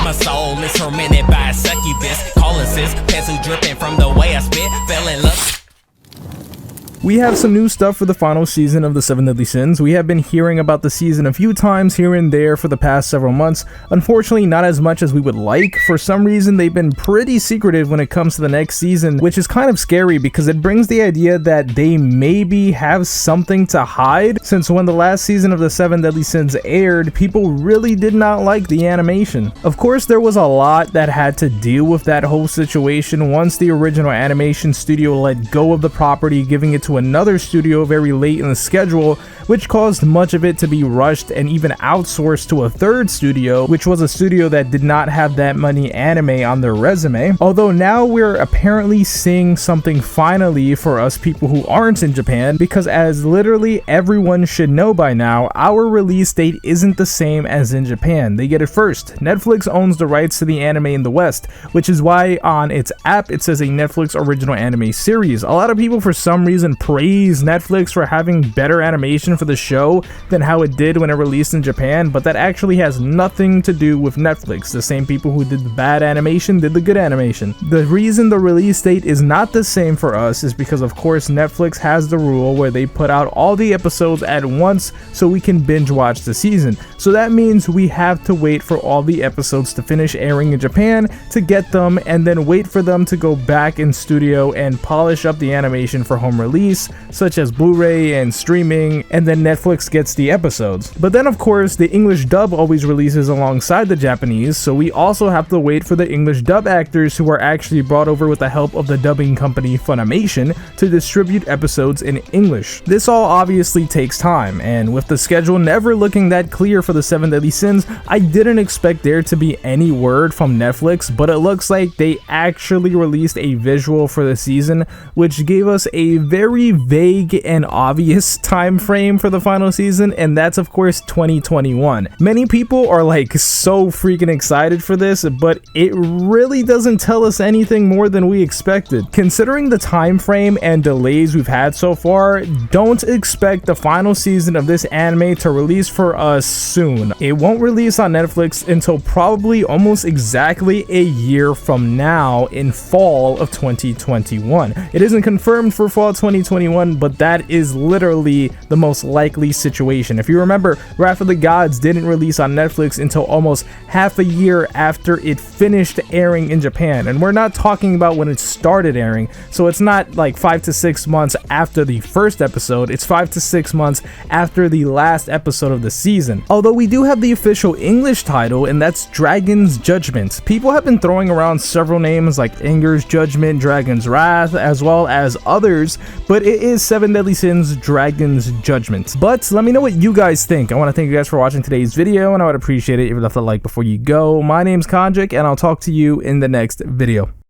my soul is tormented by a succubus. Calling sis, pencil dripping from the way I spit. Fell in love. We have some new stuff for the final season of The Seven Deadly Sins. We have been hearing about the season a few times here and there for the past several months. Unfortunately, not as much as we would like. For some reason, they've been pretty secretive when it comes to the next season, which is kind of scary because it brings the idea that they maybe have something to hide, since when the last season of The Seven Deadly Sins aired, people really did not like the animation. Of course, there was a lot that had to deal with that whole situation once the original animation studio let go of the property, giving it to another studio very late in the schedule, which caused much of it to be rushed and even outsourced to a third studio, which was a studio that did not have that many anime on their resume. Although now we're apparently seeing something finally for us people who aren't in Japan, because as literally everyone should know by now, our release date isn't the same as in Japan. They get it first. Netflix owns the rights to the anime in the West, which is why on its app it says a Netflix original anime series. A lot of people for some reason praise Netflix for having better animation for the show than how it did when it released in Japan, but that actually has nothing to do with Netflix. The same people who did the bad animation did the good animation. The reason the release date is not the same for us is because of course Netflix has the rule where they put out all the episodes at once so we can binge watch the season. So that means we have to wait for all the episodes to finish airing in Japan to get them, and then wait for them to go back in studio and polish up the animation for home release, such as Blu-ray and streaming, and then Netflix gets the episodes. But then of course the English dub always releases alongside the Japanese, so we also have to wait for the English dub actors who are actually brought over with the help of the dubbing company Funimation to distribute episodes in English. This all obviously takes time, and with the schedule never looking that clear for the Seven Deadly Sins, I didn't expect there to be any word from Netflix, but it looks like they actually released a visual for the season, which gave us a very vague and obvious time frame for the final season, and that's of course 2021. Many people are like so freaking excited for this, but it really doesn't tell us anything more than we expected. Considering the time frame and delays we've had so far, don't expect the final season of this anime to release for us soon. It won't release on Netflix until probably almost exactly a year from now in fall of 2021. It isn't confirmed for fall 2021, but that is literally the most likely situation. If you remember, Wrath of the Gods didn't release on Netflix until almost half a year after it finished airing in Japan, and we're not talking about when it started airing, so it's not like 5 to 6 months after the first episode, it's 5 to 6 months after the last episode of the season. Although we do have the official English title, and that's Dragon's Judgment. People have been throwing around several names like Anger's Judgment, Dragon's Wrath, as well as others, but it is Seven Deadly Sins Dragon's Judgment. But let me know what you guys think. I want to thank you guys for watching today's video, and I would appreciate it if you left a like before you go. My name's Konjik, and I'll talk to you in the next video.